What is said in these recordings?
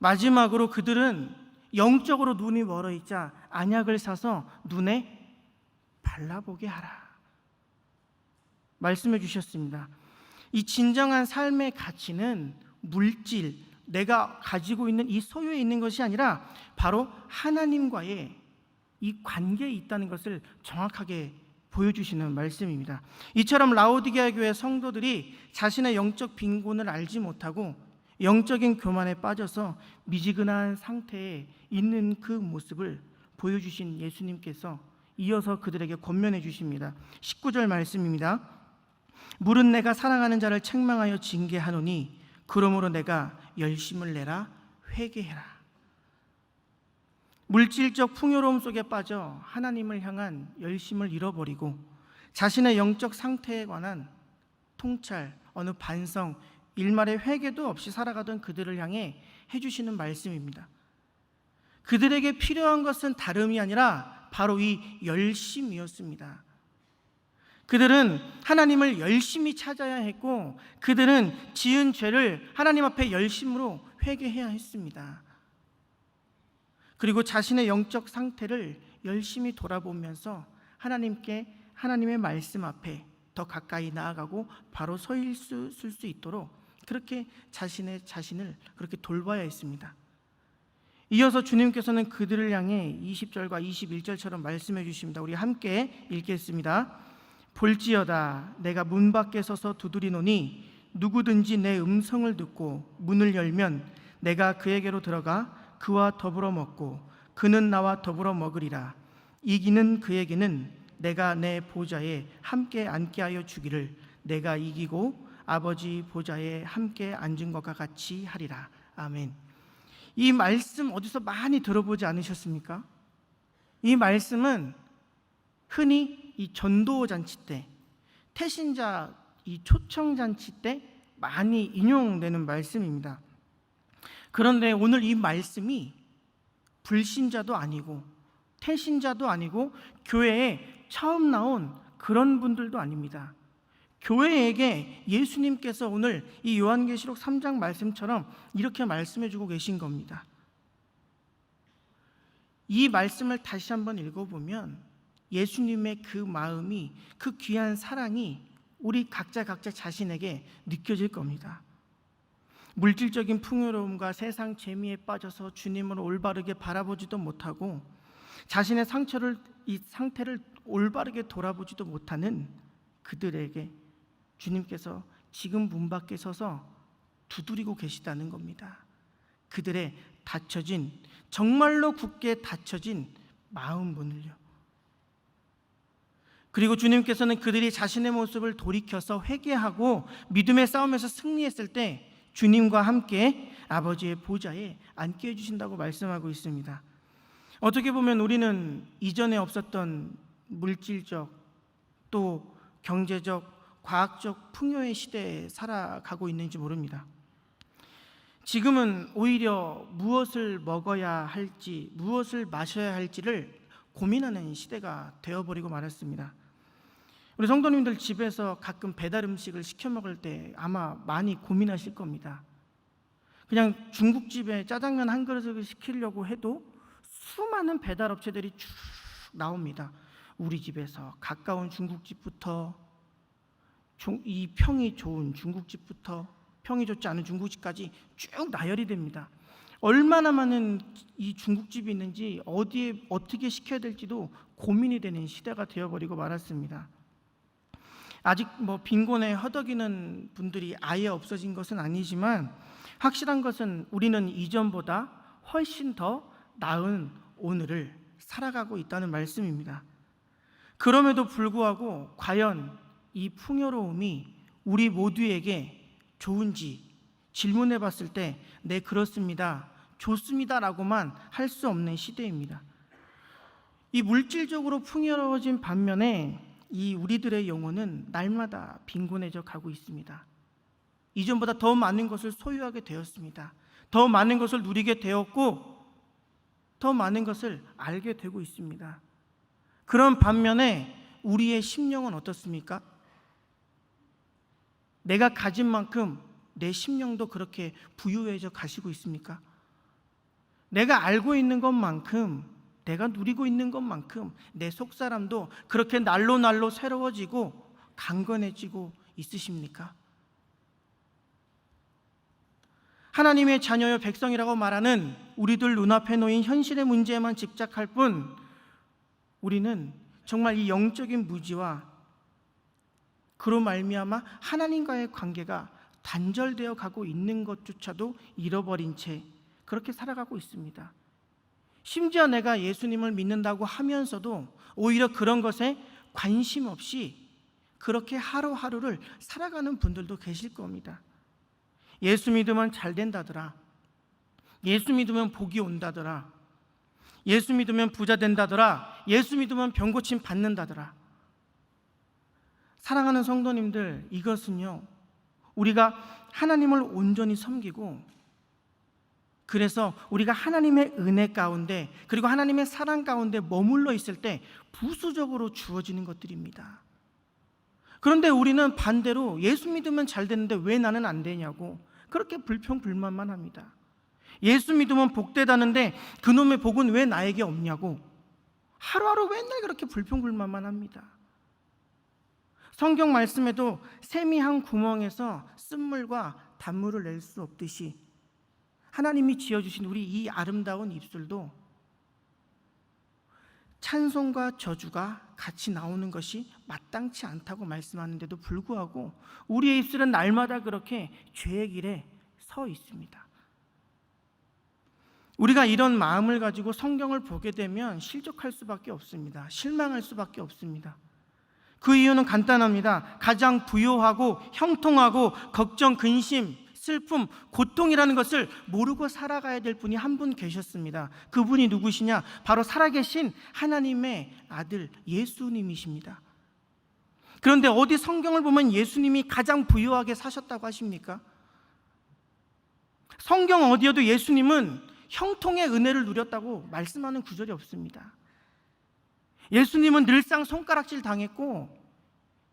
마지막으로 그들은 영적으로 눈이 멀어 있자 안약을 사서 눈에 발라보게 하라 말씀해 주셨습니다. 이 진정한 삶의 가치는 물질, 내가 가지고 있는 이 소유에 있는 것이 아니라 바로 하나님과의 이 관계에 있다는 것을 정확하게 보여주시는 말씀입니다. 이처럼 라오디게아 교회 성도들이 자신의 영적 빈곤을 알지 못하고 영적인 교만에 빠져서 미지근한 상태에 있는 그 모습을 보여주신 예수님께서 이어서 그들에게 권면해 주십니다. 19절 말씀입니다. 물은 내가 사랑하는 자를 책망하여 징계하노니 그러므로 내가 열심을 내라 회개해라. 물질적 풍요로움 속에 빠져 하나님을 향한 열심을 잃어버리고 자신의 영적 상태에 관한 통찰, 어느 반성, 일말의 회개도 없이 살아가던 그들을 향해 해주시는 말씀입니다. 그들에게 필요한 것은 다름이 아니라 바로 이 열심이었습니다. 그들은 하나님을 열심히 찾아야 했고 그들은 지은 죄를 하나님 앞에 열심으로 회개해야 했습니다. 그리고 자신의 영적 상태를 열심히 돌아보면서 하나님의 말씀 앞에 더 가까이 나아가고 바로 서 있을 수 있도록 그렇게 자신을 그렇게 돌봐야 했습니다. 이어서 주님께서는 그들을 향해 20절과 21절처럼 말씀해 주십니다. 우리 함께 읽겠습니다. 볼지어다 내가 문 밖에 서서 두드리노니 누구든지 내 음성을 듣고 문을 열면 내가 그에게로 들어가 그와 더불어 먹고 그는 나와 더불어 먹으리라. 이기는 그에게는 내가 내 보좌에 함께 앉게 하여 주기를 내가 이기고 아버지 보좌에 함께 앉은 것과 같이 하리라. 아멘. 이 말씀 어디서 많이 들어보지 않으셨습니까? 이 말씀은 흔히 이 전도잔치 때, 태신자 이 초청잔치 때 많이 인용되는 말씀입니다. 그런데 오늘 이 말씀이 불신자도 아니고 태신자도 아니고 교회에 처음 나온 그런 분들도 아닙니다. 교회에게 예수님께서 오늘 이 요한계시록 3장 말씀처럼 이렇게 말씀해 주고 계신 겁니다. 이 말씀을 다시 한번 읽어보면 예수님의 그 마음이, 그 귀한 사랑이 우리 각자 자신에게 느껴질 겁니다. 물질적인 풍요로움과 세상 재미에 빠져서 주님을 올바르게 바라보지도 못하고 자신의 이 상태를 올바르게 돌아보지도 못하는 그들에게 주님께서 지금 문 밖에 서서 두드리고 계시다는 겁니다. 그들의 닫혀진, 정말로 굳게 닫혀진 마음 문을요. 그리고 주님께서는 그들이 자신의 모습을 돌이켜서 회개하고 믿음의 싸움에서 승리했을 때 주님과 함께 아버지의 보좌에 앉게 해주신다고 말씀하고 있습니다. 어떻게 보면 우리는 이전에 없었던 물질적 또 경제적, 과학적 풍요의 시대에 살아가고 있는지 모릅니다. 지금은 오히려 무엇을 먹어야 할지, 무엇을 마셔야 할지를 고민하는 시대가 되어버리고 말았습니다. 우리 성도님들 집에서 가끔 배달 음식을 시켜 먹을 때 아마 많이 고민하실 겁니다. 그냥 중국집에 짜장면 한 그릇을 시키려고 해도 수많은 배달 업체들이 쭉 나옵니다. 우리 집에서 가까운 중국집부터 이 평이 좋은 중국집부터 평이 좋지 않은 중국집까지 쭉 나열이 됩니다. 얼마나 많은 이 중국집이 있는지 어디에 어떻게 시켜야 될지도 고민이 되는 시대가 되어버리고 말았습니다. 아직 빈곤에 허덕이는 분들이 아예 없어진 것은 아니지만 확실한 것은 우리는 이전보다 훨씬 더 나은 오늘을 살아가고 있다는 말씀입니다. 그럼에도 불구하고 과연 이 풍요로움이 우리 모두에게 좋은지 질문해 봤을 때 네, 그렇습니다, 좋습니다 라고만 할 수 없는 시대입니다. 이 물질적으로 풍요로워진 반면에 이 우리들의 영혼은 날마다 빈곤해져 가고 있습니다. 이전보다 더 많은 것을 소유하게 되었습니다. 더 많은 것을 누리게 되었고 더 많은 것을 알게 되고 있습니다. 그런 반면에 우리의 심령은 어떻습니까? 내가 가진 만큼 내 심령도 그렇게 부유해져 가시고 있습니까? 내가 알고 있는 것만큼, 내가 누리고 있는 것만큼 내 속사람도 그렇게 날로 새로워지고 강건해지고 있으십니까? 하나님의 자녀여 백성이라고 말하는 우리들 눈앞에 놓인 현실의 문제에만 집착할 뿐, 우리는 정말 이 영적인 무지와 그로 말미암아 하나님과의 관계가 단절되어 가고 있는 것조차도 잃어버린 채 그렇게 살아가고 있습니다. 심지어 내가 예수님을 믿는다고 하면서도 오히려 그런 것에 관심 없이 그렇게 하루하루를 살아가는 분들도 계실 겁니다. 예수 믿으면 잘 된다더라, 예수 믿으면 복이 온다더라, 예수 믿으면 부자 된다더라, 예수 믿으면 병고침 받는다더라. 사랑하는 성도님들, 이것은요, 우리가 하나님을 온전히 섬기고, 그래서 우리가 하나님의 은혜 가운데 그리고 하나님의 사랑 가운데 머물러 있을 때 부수적으로 주어지는 것들입니다. 그런데 우리는 반대로 예수 믿으면 잘 되는데 왜 나는 안 되냐고 그렇게 불평불만만 합니다. 예수 믿으면 복되다는데 그놈의 복은 왜 나에게 없냐고 하루하루 맨날 그렇게 불평불만만 합니다. 성경 말씀에도 샘이 한 구멍에서 쓴물과 단물을 낼 수 없듯이 하나님이 지어주신 우리 이 아름다운 입술도 찬송과 저주가 같이 나오는 것이 마땅치 않다고 말씀하는데도 불구하고 우리의 입술은 날마다 그렇게 죄의 길에 서 있습니다. 우리가 이런 마음을 가지고 성경을 보게 되면 실족할 수밖에 없습니다. 실망할 수밖에 없습니다. 그 이유는 간단합니다. 가장 부요하고 형통하고 걱정, 근심, 슬픔, 고통이라는 것을 모르고 살아가야 될 분이 한 분 계셨습니다. 그분이 누구시냐? 바로 살아계신 하나님의 아들 예수님이십니다. 그런데 어디 성경을 보면 예수님이 가장 부유하게 사셨다고 하십니까? 성경 어디에도 예수님은 형통의 은혜를 누렸다고 말씀하는 구절이 없습니다. 예수님은 늘상 손가락질 당했고,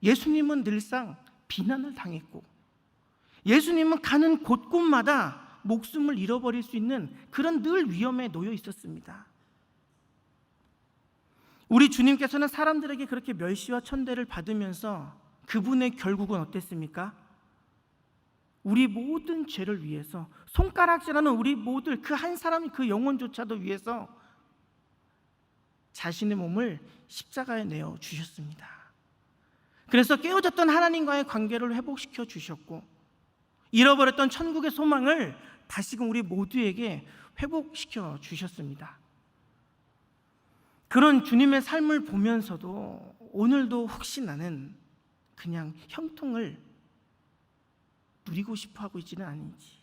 예수님은 늘상 비난을 당했고, 예수님은 가는 곳곳마다 목숨을 잃어버릴 수 있는 그런 늘 위험에 놓여 있었습니다. 우리 주님께서는 사람들에게 그렇게 멸시와 천대를 받으면서 그분의 결국은 어땠습니까? 우리 모든 죄를 위해서, 손가락질하는 우리 모두 그 한 사람이 그 영혼조차도 위해서 자신의 몸을 십자가에 내어 주셨습니다. 그래서 깨어졌던 하나님과의 관계를 회복시켜 주셨고, 잃어버렸던 천국의 소망을 다시금 우리 모두에게 회복시켜 주셨습니다. 그런 주님의 삶을 보면서도 오늘도 혹시 나는 그냥 형통을 누리고 싶어 하고 있지는 않은지,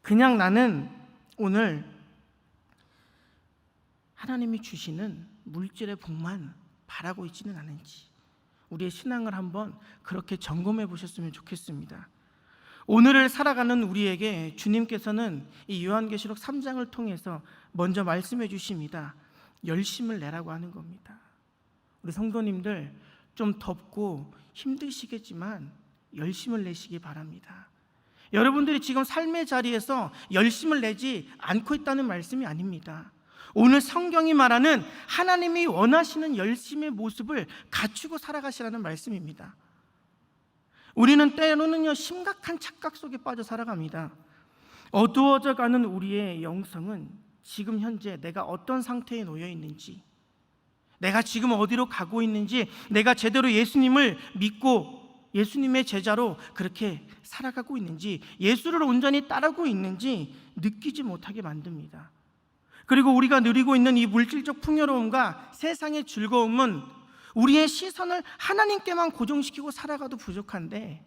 그냥 나는 오늘 하나님이 주시는 물질의 복만 바라고 있지는 않은지, 우리의 신앙을 한번 그렇게 점검해 보셨으면 좋겠습니다. 오늘을 살아가는 우리에게 주님께서는 이 요한계시록 3장을 통해서 먼저 말씀해 주십니다. 열심을 내라고 하는 겁니다. 우리 성도님들, 좀 덥고 힘드시겠지만 열심을 내시기 바랍니다. 여러분들이 지금 삶의 자리에서 열심을 내지 않고 있다는 말씀이 아닙니다. 오늘 성경이 말하는 하나님이 원하시는 열심의 모습을 갖추고 살아가시라는 말씀입니다. 우리는 때로는요, 심각한 착각 속에 빠져 살아갑니다. 어두워져 가는 우리의 영성은 지금 현재 내가 어떤 상태에 놓여 있는지, 내가 지금 어디로 가고 있는지, 내가 제대로 예수님을 믿고 예수님의 제자로 그렇게 살아가고 있는지, 예수를 온전히 따르고 있는지 느끼지 못하게 만듭니다. 그리고 우리가 누리고 있는 이 물질적 풍요로움과 세상의 즐거움은 우리의 시선을 하나님께만 고정시키고 살아가도 부족한데,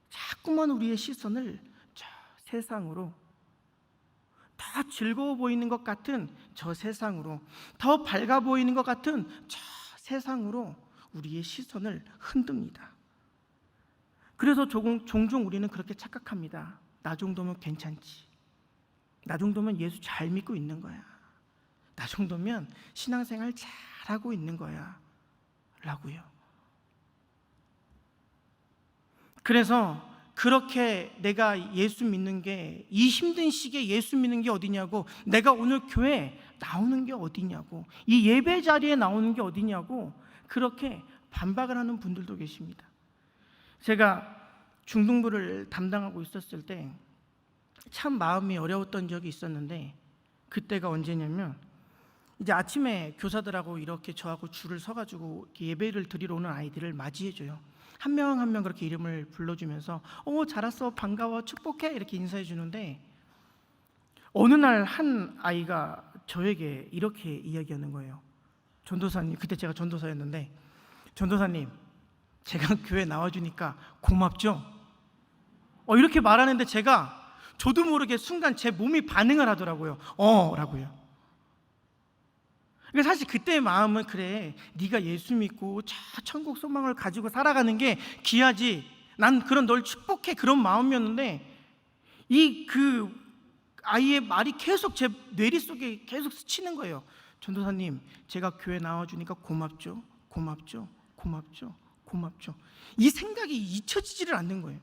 자꾸만 우리의 시선을 저 세상으로, 더 즐거워 보이는 것 같은 저 세상으로, 더 밝아 보이는 것 같은 저 세상으로 우리의 시선을 흔듭니다. 그래서 종종 우리는 그렇게 착각합니다. 나 정도면 괜찮지, 나 정도면 예수 잘 믿고 있는 거야, 나 정도면 신앙생활 잘하고 있는 거야 라고요. 그래서 그렇게 내가 예수 믿는 게, 이 힘든 시기에 예수 믿는 게 어디냐고, 내가 오늘 교회 나오는 게 어디냐고, 이 예배 자리에 나오는 게 어디냐고 그렇게 반박을 하는 분들도 계십니다. 제가 중등부를 담당하고 있었을 때 참 마음이 어려웠던 적이 있었는데, 그때가 언제냐면 이제 아침에 교사들하고 이렇게 저하고 줄을 서가지고 예배를 드리러 오는 아이들을 맞이해줘요. 한 명 한 명 그렇게 이름을 불러주면서 잘 왔어, 반가워, 축복해, 이렇게 인사해 주는데, 어느 날 한 아이가 저에게 이렇게 이야기하는 거예요. 전도사님, 그때 제가 전도사였는데, 전도사님, 제가 교회 나와주니까 고맙죠? 이렇게 말하는데 저도 모르게 순간 제 몸이 반응을 하더라고요. 라고요. 그러니까 사실 그때의 마음은, 그래, 네가 예수 믿고 천국 소망을 가지고 살아가는 게 귀하지, 난 그런 널 축복해, 그런 마음이었는데, 그 아이의 말이 계속 제 뇌리 속에 계속 스치는 거예요. 전도사님, 제가 교회 나와주니까 고맙죠, 고맙죠, 고맙죠, 고맙죠. 이 생각이 잊혀지지를 않는 거예요.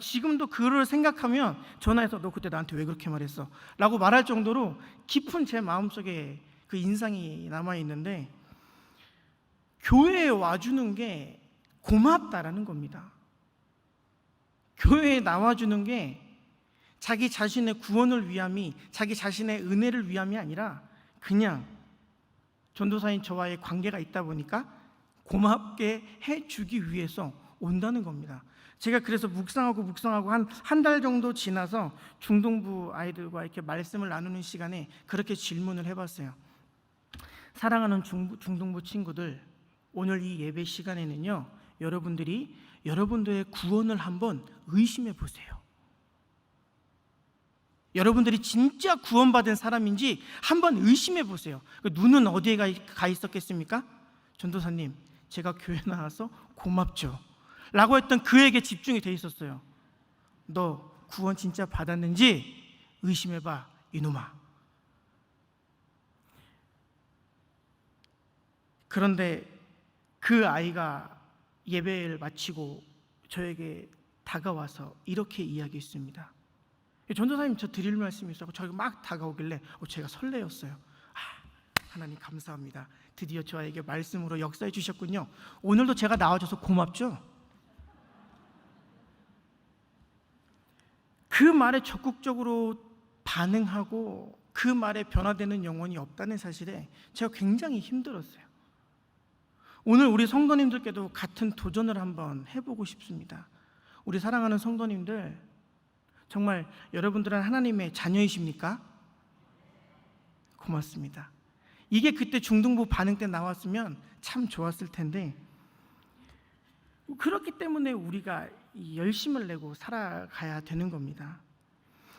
지금도 그를 생각하면 전화해서 너 그때 나한테 왜 그렇게 말했어? 라고 말할 정도로 깊은 제 마음속에 그 인상이 남아있는데, 교회에 와주는 게 고맙다라는 겁니다. 교회에 나와주는 게 자기 자신의 구원을 위함이, 자기 자신의 은혜를 위함이 아니라 그냥 전도사인 저와의 관계가 있다 보니까 고맙게 해주기 위해서 온다는 겁니다. 제가 그래서 묵상하고 한 달 정도 지나서 중등부 아이들과 이렇게 말씀을 나누는 시간에 그렇게 질문을 해봤어요. 사랑하는 중등부 친구들, 오늘 이 예배 시간에는요, 여러분들이 여러분들의 구원을 한번 의심해 보세요. 여러분들이 진짜 구원받은 사람인지 한번 의심해 보세요. 눈은 어디에 가 있었겠습니까? 전도사님, 제가 교회 나와서 고맙죠 라고 했던 그에게 집중이 돼 있었어요. 너 구원 진짜 받았는지 의심해봐, 이놈아. 그런데 그 아이가 예배를 마치고 저에게 다가와서 이렇게 이야기했습니다. 전도사님, 저 드릴 말씀이 있어서 저희가 막 다가오길래 제가 설레었어요. 하나님 감사합니다. 드디어 저에게 말씀으로 역사해 주셨군요. 오늘도 제가 나와줘서 고맙죠? 그 말에 적극적으로 반응하고 그 말에 변화되는 영혼이 없다는 사실에 제가 굉장히 힘들었어요. 오늘 우리 성도님들께도 같은 도전을 한번 해보고 싶습니다. 우리 사랑하는 성도님들, 정말 여러분들은 하나님의 자녀이십니까? 고맙습니다. 이게 그때 중등부 반응 때 나왔으면 참 좋았을 텐데, 그렇기 때문에 우리가 열심을 내고 살아가야 되는 겁니다.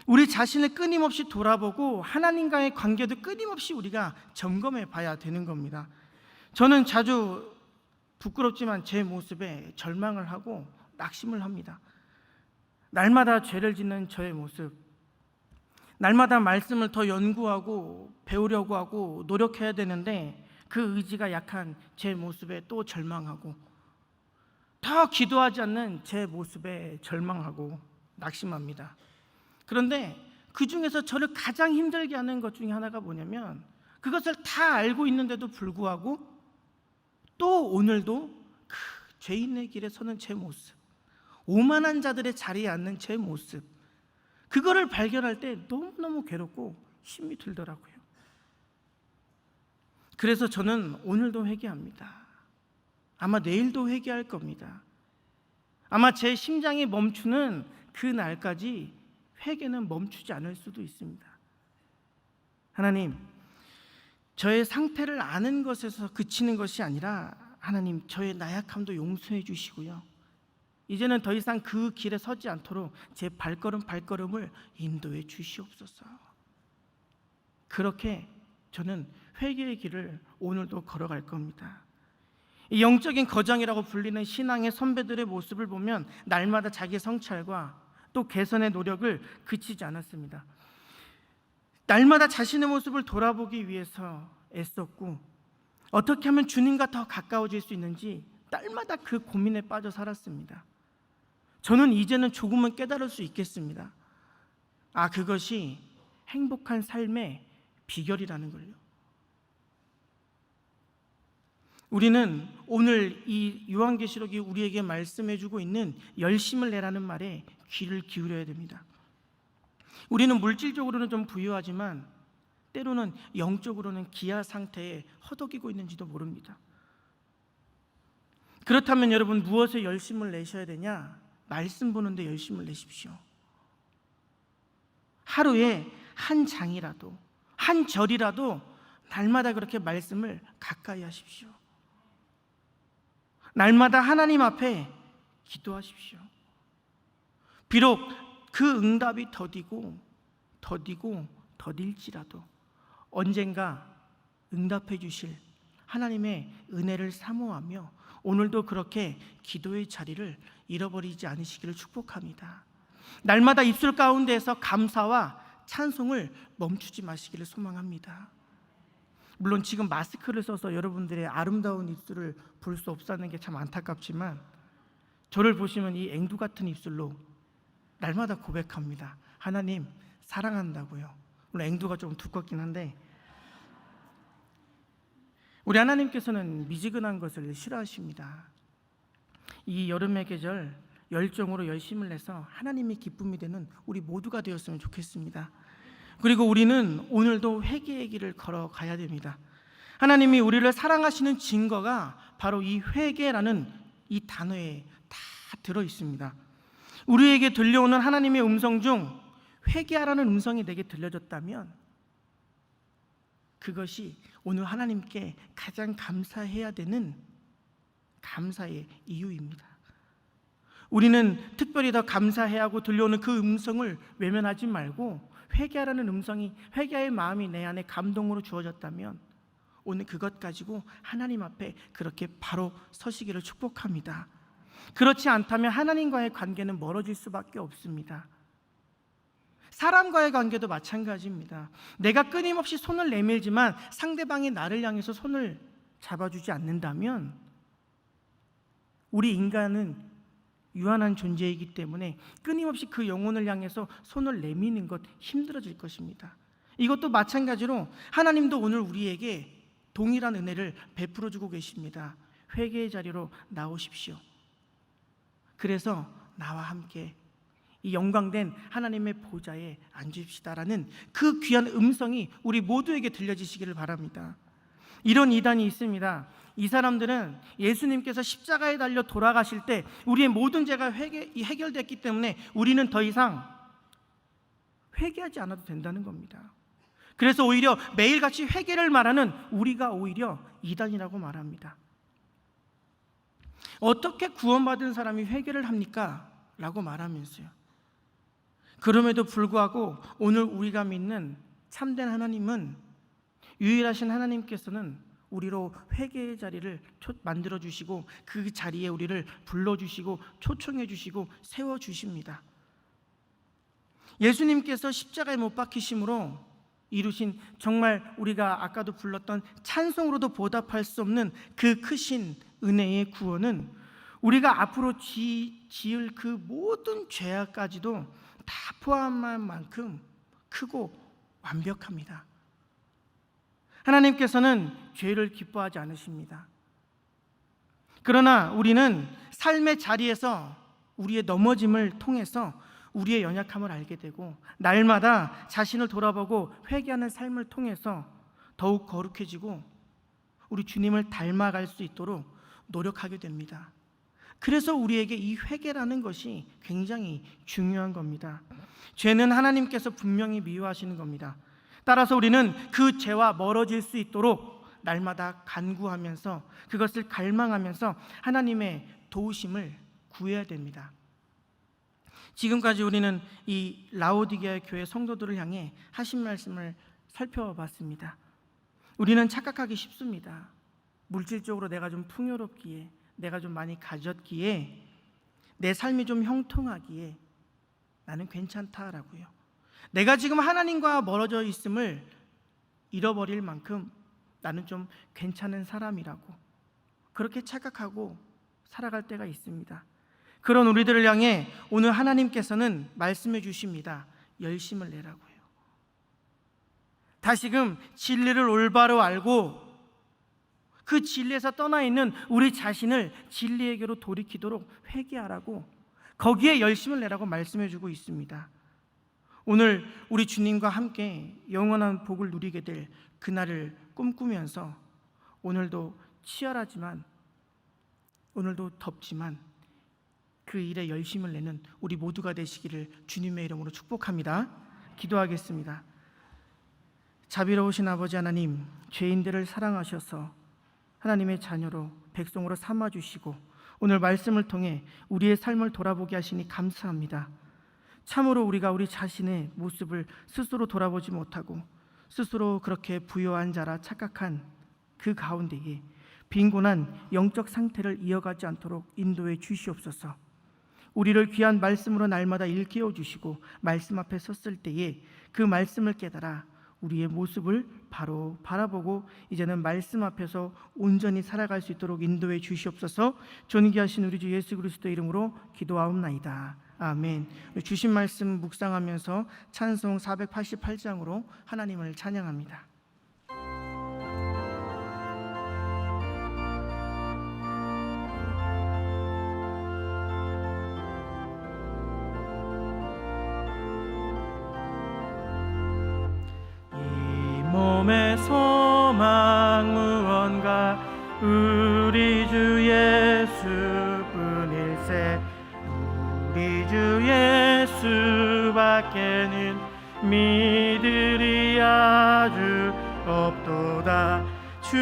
우리 자신을 끊임없이 돌아보고 하나님과의 관계도 끊임없이 우리가 점검해 봐야 되는 겁니다. 저는 자주 부끄럽지만 제 모습에 절망을 하고 낙심을 합니다. 날마다 죄를 짓는 저의 모습, 날마다 말씀을 더 연구하고 배우려고 하고 노력해야 되는데 그 의지가 약한 제 모습에 또 절망하고, 더 기도하지 않는 제 모습에 절망하고 낙심합니다. 그런데 그 중에서 저를 가장 힘들게 하는 것 중에 하나가 뭐냐면, 그것을 다 알고 있는데도 불구하고 또 오늘도 그 죄인의 길에 서는 제 모습, 오만한 자들의 자리에 앉는 제 모습, 그거를 발견할 때 너무너무 괴롭고 힘이 들더라고요. 그래서 저는 오늘도 회개합니다. 아마 내일도 회개할 겁니다. 아마 제 심장이 멈추는 그 날까지 회개는 멈추지 않을 수도 있습니다. 하나님, 저의 상태를 아는 것에서 그치는 것이 아니라 하나님, 저의 나약함도 용서해 주시고요, 이제는 더 이상 그 길에 서지 않도록 제 발걸음을 인도해 주시옵소서. 그렇게 저는 회개의 길을 오늘도 걸어갈 겁니다. 이 영적인 거장이라고 불리는 신앙의 선배들의 모습을 보면 날마다 자기 성찰과 또 개선의 노력을 그치지 않았습니다. 날마다 자신의 모습을 돌아보기 위해서 애썼고, 어떻게 하면 주님과 더 가까워질 수 있는지 날마다 그 고민에 빠져 살았습니다. 저는 이제는 조금은 깨달을 수 있겠습니다. 그것이 행복한 삶의 비결이라는 걸요. 우리는 오늘 이 요한계시록이 우리에게 말씀해주고 있는 열심을 내라는 말에 귀를 기울여야 됩니다. 우리는 물질적으로는 좀 부유하지만 때로는 영적으로는 기아 상태에 허덕이고 있는지도 모릅니다. 그렇다면 여러분, 무엇에 열심을 내셔야 되냐? 말씀 보는데 열심을 내십시오. 하루에 한 장이라도, 한 절이라도 날마다 그렇게 말씀을 가까이 하십시오. 날마다 하나님 앞에 기도하십시오. 비록 그 응답이 더딜지라도 언젠가 응답해 주실 하나님의 은혜를 사모하며 오늘도 그렇게 기도의 자리를 잃어버리지 않으시기를 축복합니다. 날마다 입술 가운데에서 감사와 찬송을 멈추지 마시기를 소망합니다. 물론 지금 마스크를 써서 여러분들의 아름다운 입술을 볼 수 없다는 게 참 안타깝지만 저를 보시면 이 앵두 같은 입술로 날마다 고백합니다. 하나님 사랑한다고요. 물론 앵두가 좀 두껍긴 한데 우리 하나님께서는 미지근한 것을 싫어하십니다. 이 여름의 계절 열정으로 열심을 내서 하나님이 기쁨이 되는 우리 모두가 되었으면 좋겠습니다. 그리고 우리는 오늘도 회개의 길을 걸어가야 됩니다. 하나님이 우리를 사랑하시는 증거가 바로 이 회개라는 이 단어에 다 들어 있습니다. 우리에게 들려오는 하나님의 음성 중 회개하라는 음성이 내게 들려졌다면 그것이 오늘 하나님께 가장 감사해야 되는 감사의 이유입니다. 우리는 특별히 더 감사해야 하고 들려오는 그 음성을 외면하지 말고 회개하라는 음성이, 회개의 마음이 내 안에 감동으로 주어졌다면 오늘 그것 가지고 하나님 앞에 그렇게 바로 서시기를 축복합니다. 그렇지 않다면 하나님과의 관계는 멀어질 수밖에 없습니다. 사람과의 관계도 마찬가지입니다. 내가 끊임없이 손을 내밀지만 상대방이 나를 향해서 손을 잡아주지 않는다면 우리 인간은 유한한 존재이기 때문에 끊임없이 그 영혼을 향해서 손을 내미는 것 힘들어질 것입니다. 이것도 마찬가지로 하나님도 오늘 우리에게 동일한 은혜를 베풀어 주고 계십니다. 회개의 자리로 나오십시오. 그래서 나와 함께 이 영광된 하나님의 보좌에 앉읍시다라는 그 귀한 음성이 우리 모두에게 들려지시기를 바랍니다. 이런 이단이 있습니다. 이 사람들은 예수님께서 십자가에 달려 돌아가실 때 우리의 모든 죄가 해결됐기 때문에 우리는 더 이상 회개하지 않아도 된다는 겁니다. 그래서 오히려 매일같이 회개를 말하는 우리가 오히려 이단이라고 말합니다. 어떻게 구원받은 사람이 회개를 합니까? 라고 말하면서요. 그럼에도 불구하고 오늘 우리가 믿는 참된 하나님은, 유일하신 하나님께서는 우리로 회개의 자리를 만들어주시고 그 자리에 우리를 불러주시고 초청해주시고 세워주십니다. 예수님께서 십자가에 못 박히심으로 이루신 정말 우리가 아까도 불렀던 찬송으로도 보답할 수 없는 그 크신 은혜의 구원은 우리가 앞으로 지을 그 모든 죄악까지도 다 포함할 만큼 크고 완벽합니다. 하나님께서는 죄를 기뻐하지 않으십니다. 그러나 우리는 삶의 자리에서 우리의 넘어짐을 통해서 우리의 연약함을 알게 되고 날마다 자신을 돌아보고 회개하는 삶을 통해서 더욱 거룩해지고 우리 주님을 닮아갈 수 있도록 노력하게 됩니다. 그래서 우리에게 이 회개라는 것이 굉장히 중요한 겁니다. 죄는 하나님께서 분명히 미워하시는 겁니다. 따라서 우리는 그 죄와 멀어질 수 있도록 날마다 간구하면서 그것을 갈망하면서 하나님의 도우심을 구해야 됩니다. 지금까지 우리는 이 라오디게아 교회 성도들을 향해 하신 말씀을 살펴봤습니다. 우리는 착각하기 쉽습니다. 물질적으로 내가 좀 풍요롭기에, 내가 좀 많이 가졌기에, 내 삶이 좀 형통하기에 나는 괜찮다라고요. 내가 지금 하나님과 멀어져 있음을 잃어버릴 만큼 나는 좀 괜찮은 사람이라고 그렇게 착각하고 살아갈 때가 있습니다. 그런 우리들을 향해 오늘 하나님께서는 말씀해 주십니다. 열심을 내라고요. 다시금 진리를 올바로 알고 그 진리에서 떠나 있는 우리 자신을 진리에게로 돌이키도록 회개하라고, 거기에 열심을 내라고 말씀해 주고 있습니다. 오늘 우리 주님과 함께 영원한 복을 누리게 될 그날을 꿈꾸면서 오늘도 치열하지만, 오늘도 덥지만 그 일에 열심을 내는 우리 모두가 되시기를 주님의 이름으로 축복합니다. 기도하겠습니다. 자비로우신 아버지 하나님, 죄인들을 사랑하셔서 하나님의 자녀로 백성으로 삼아주시고 오늘 말씀을 통해 우리의 삶을 돌아보게 하시니 감사합니다. 참으로 우리가 우리 자신의 모습을 스스로 돌아보지 못하고 스스로 그렇게 부요한 자라 착각한 그 가운데에 빈곤한 영적 상태를 이어가지 않도록 인도해 주시옵소서. 우리를 귀한 말씀으로 날마다 일깨워 주시고 말씀 앞에 섰을 때에 그 말씀을 깨달아 우리의 모습을 바로 바라보고 이제는 말씀 앞에서 온전히 살아갈 수 있도록 인도해 주시옵소서. 존귀하신 우리 주 예수 그리스도의 이름으로 기도하옵나이다. 아멘. 주신 말씀 묵상하면서 찬송 488장으로 하나님을 찬양합니다. 몸의 소망 무언가 우리 주 예수뿐일세. 우리 주 예수밖에는 믿으리 아주 없도다. 주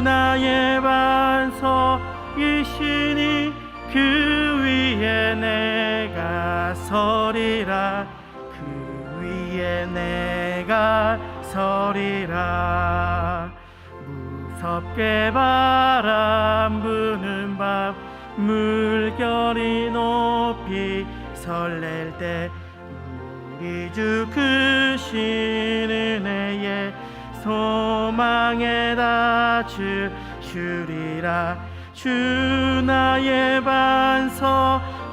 나의 반석이시니 그 위에 내가 서리라. 그 위에 내가 서리라. 무섭게 바람 부는 밤 물결이 높이 설렐 때 우리 주 크신 은혜에 소망에 닫으시리라. 주 나의 반석이시니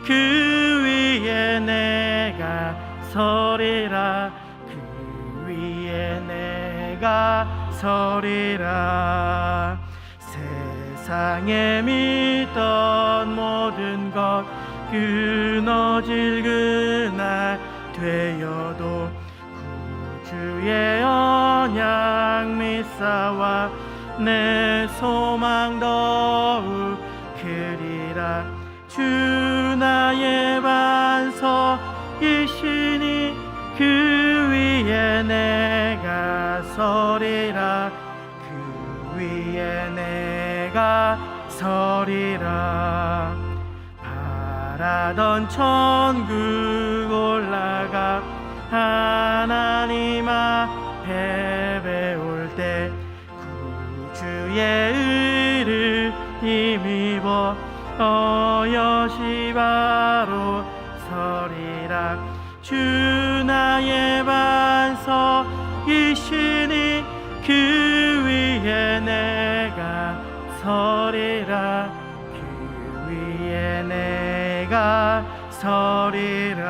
그 위에 내가 서리라. 그 위에 내가 서리라. 세상에 믿던 모든 것 끊어질 그날 되어도 구주의 언약 믿사와 내 소망 더욱 크리라. 주 나의 반석이시니 그 위에 내가 서리라. 그 위에 내가 서리라. 바라던 천국 올라가 하나님 앞에 배울 때 구주의 의를 힘입어 어여시 바로 서리라. 주 나의 반석이시니 그 위에 내가 서리라. 그 위에 내가 서리라.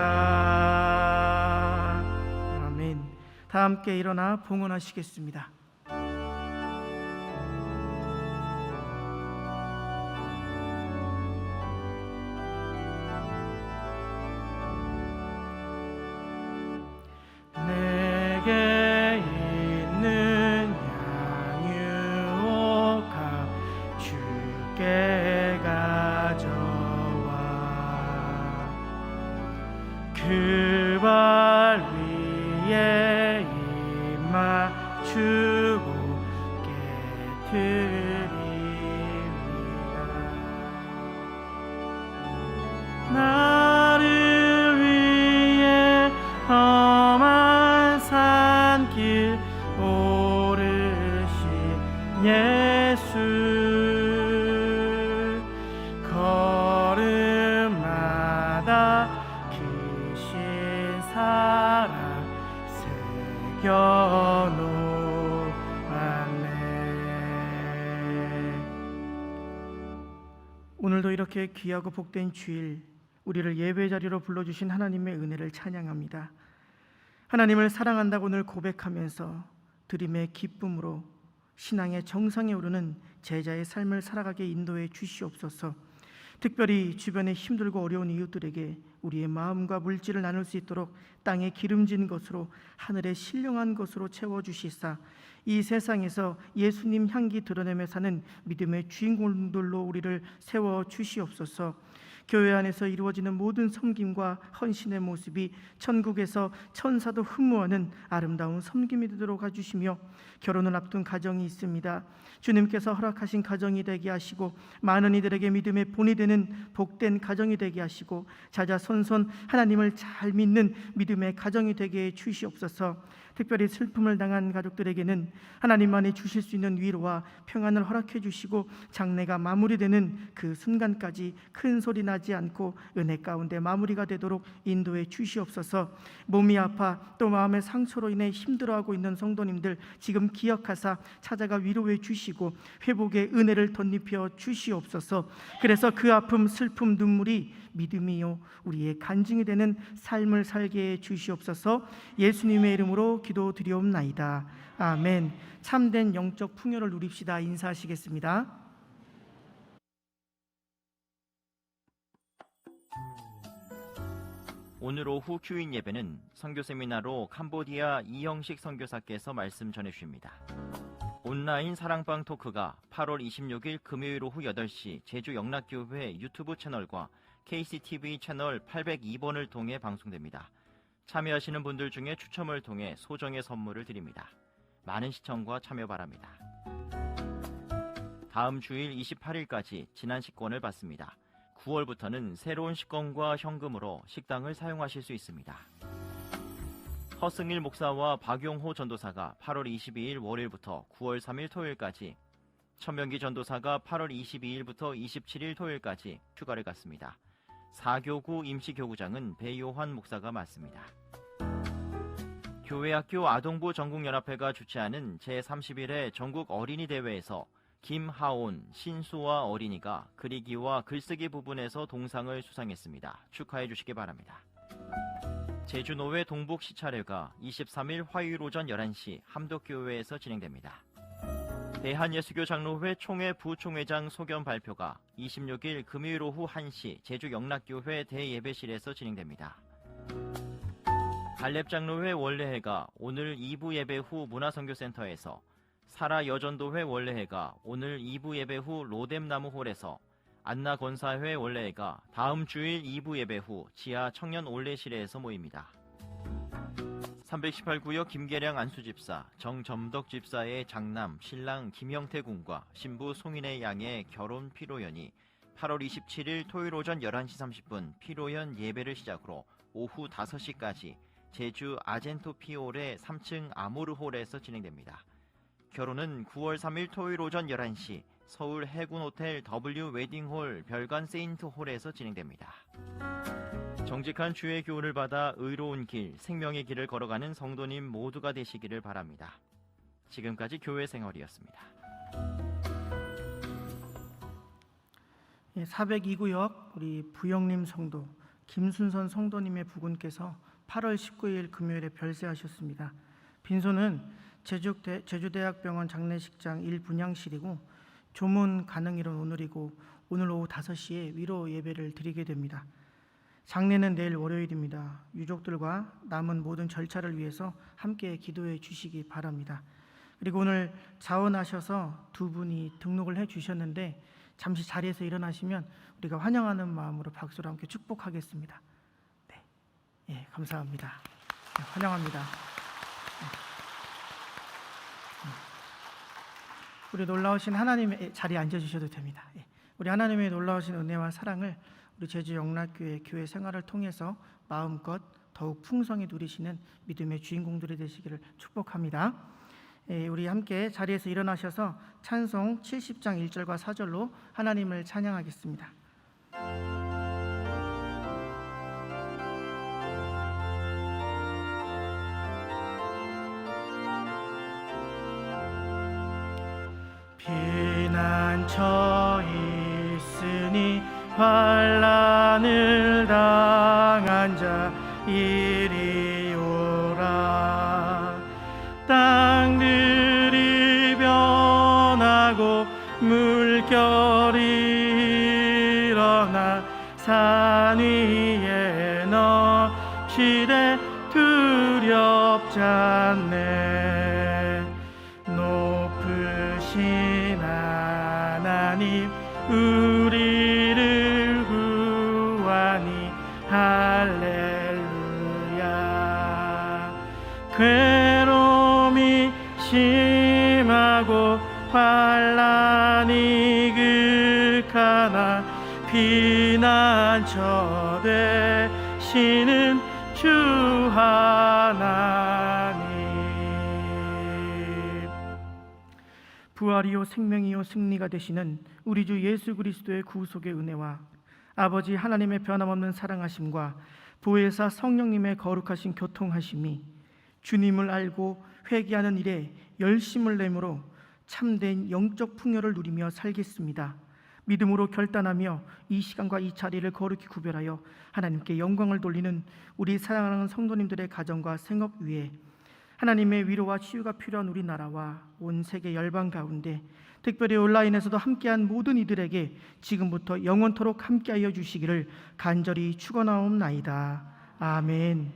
아멘. 다 함께 일어나 봉헌하시겠습니다. 내게 있는 양유오가 주께 가져와 그 발 위에 입 맞추고 깨트리리라. 나를 위해 험한 산길 오르신 예수. 걸음마다 크신 사랑 새겨놓았네. 오늘도 이렇게 이렇게 귀하고 복된 주일, 우리를 예배 자리로 불러주신 하나님의 은혜를 찬양합니다. 하나님을 사랑한다고 늘 고백하면서 드림의 기쁨으로 신앙의 정상에 오르는 제자의 삶을 살아가게 인도해 주시옵소서. 특별히 주변에 힘들고 어려운 이웃들에게 우리의 마음과 물질을 나눌 수 있도록 땅에 기름진 것으로 하늘에 신령한 것으로 채워주시사 이 세상에서 예수님 향기 드러내며 사는 믿음의 주인공들로 우리를 세워주시옵소서. 교회 안에서 이루어지는 모든 섬김과 헌신의 모습이 천국에서 천사도 흠모하는 아름다운 섬김이 되도록 해주시며, 결혼을 앞둔 가정이 있습니다. 주님께서 허락하신 가정이 되게 하시고 많은 이들에게 믿음의 본이 되는 복된 가정이 되게 하시고 자자손손 하나님을 잘 믿는 믿음의 가정이 되게 해 주시옵소서. 특별히 슬픔을 당한 가족들에게는 하나님만이 주실 수 있는 위로와 평안을 허락해 주시고 장례가 마무리되는 그 순간까지 큰 소리 나지 않고 은혜 가운데 마무리가 되도록 인도해 주시옵소서. 몸이 아파 또 마음의 상처로 인해 힘들어하고 있는 성도님들 지금 기억하사 찾아가 위로해 주시고 회복의 은혜를 덧입혀 주시옵소서. 그래서 그 아픔, 슬픔, 눈물이 믿음이요 우리의 간증이 되는 삶을 살게 해 주시옵소서. 예수님의 이름으로 기도드리옵나이다. 아멘. 참된 영적 풍요를 누립시다. 인사하시겠습니다. 오늘 오후 큐인 예배는 선교 세미나로 캄보디아 이영식 선교사께서 말씀 전해주십니다. 온라인 사랑방 토크가 8월 26일 금요일 오후 8시 제주 영락교회 유튜브 채널과 KCTV 채널 802번을 통해 방송됩니다. 참여하시는 분들 중에 추첨을 통해 소정의 선물을 드립니다. 많은 시청과 참여 바랍니다. 다음 주일 28일까지 지난 식권을 받습니다. 9월부터는 새로운 식권과 현금으로 식당을 사용하실 수 있습니다. 허승일 목사와 박용호 전도사가 8월 22일 월요일부터 9월 3일 토요일까지, 천명기 전도사가 8월 22일부터 27일 토요일까지 휴가를 갔습니다. 4교구 임시교구장은 배요환 목사가 맡습니다. 교회학교 아동부 전국연합회가 주최하는 제31회 전국 어린이 대회에서 김하온, 신수아 어린이가 그리기와 글쓰기 부분에서 동상을 수상했습니다. 축하해 주시기 바랍니다. 제주노회 동북 시찰회가 23일 화요일 오전 11시 함덕교회에서 진행됩니다. 대한예수교 장로회 총회 부총회장 소견 발표가 26일 금요일 오후 1시 제주 영락교회 대예배실에서 진행됩니다. 갈렙장로회 원례회가 오늘 2부 예배 후 문화선교센터에서, 사라 여전도회 원례회가 오늘 2부 예배 후 로뎀나무홀에서, 안나권사회 원례회가 다음 주일 2부 예배 후 지하 청년 올레실에서 모입니다. 318구역 김계량 안수집사, 정점덕 집사의 장남 신랑 김형태 군과 신부 송인의 양의 결혼 피로연이 8월 27일 토요일 오전 11시 30분 피로연 예배를 시작으로 오후 5시까지 제주 아젠토 피올의 3층 아모르홀에서 진행됩니다. 결혼은 9월 3일 토요일 오전 11시 서울 해군호텔 W 웨딩홀 별관 세인트홀에서 진행됩니다. 정직한 주의 교훈을 받아 의로운 길, 생명의 길을 걸어가는 성도님 모두가 되시기를 바랍니다. 지금까지 교회 생활이었습니다. 402구역 우리 부영림 성도 김순선 성도님의 부군께서 8월 19일 금요일에 별세하셨습니다. 빈소는 제주대학병원 장례식장 1분향실이고 조문 가능일은 오늘이고 오늘 오후 5시에 위로 예배를 드리게 됩니다. 장례는 내일 월요일입니다. 유족들과 남은 모든 절차를 위해서 함께 기도해 주시기 바랍니다. 그리고 오늘 자원하셔서 두 분이 등록을 해 주셨는데 잠시 자리에서 일어나시면 우리가 환영하는 마음으로 박수로 함께 축복하겠습니다. 네, 예, 감사합니다. 네, 환영합니다. 우리 놀라우신 하나님의 자리에 앉아주셔도 됩니다. 예, 우리 하나님의 놀라우신 은혜와 사랑을 우리 제주 영락교회 교회 생활을 통해서 마음껏 더욱 풍성히 누리시는 믿음의 주인공들이 되시기를 축복합니다. 우리 함께 자리에서 일어나셔서 찬송 70장 1절과 4절로 하나님을 찬양하겠습니다. 피난처 있으니 환난을 당한 자 이리 오라. 땅들이 변하고 물결이 일어나 산 위에 넘치되 두렵지 않네. 높으신 하나님 우리를 구하니 할렐루야. 괴로움이 심하고 환난이 극하나 피난처 되시는 주 하나님. 부활이요 생명이요 승리가 되시는 우리 주 예수 그리스도의 구속의 은혜와 아버지 하나님의 변함없는 사랑하심과 보혜사 성령님의 거룩하신 교통하심이 주님을 알고 회개하는 일에 열심을 내므로 참된 영적 풍요를 누리며 살겠습니다. 믿음으로 결단하며 이 시간과 이 자리를 거룩히 구별하여 하나님께 영광을 돌리는 우리 사랑하는 성도님들의 가정과 생업 위에 하나님의 위로와 치유가 필요한 우리나라와 온 세계 열방 가운데 특별히 온라인에서도 함께한 모든 이들에게 지금부터 영원토록 함께하여 주시기를 간절히 축원하옵나이다. 아멘.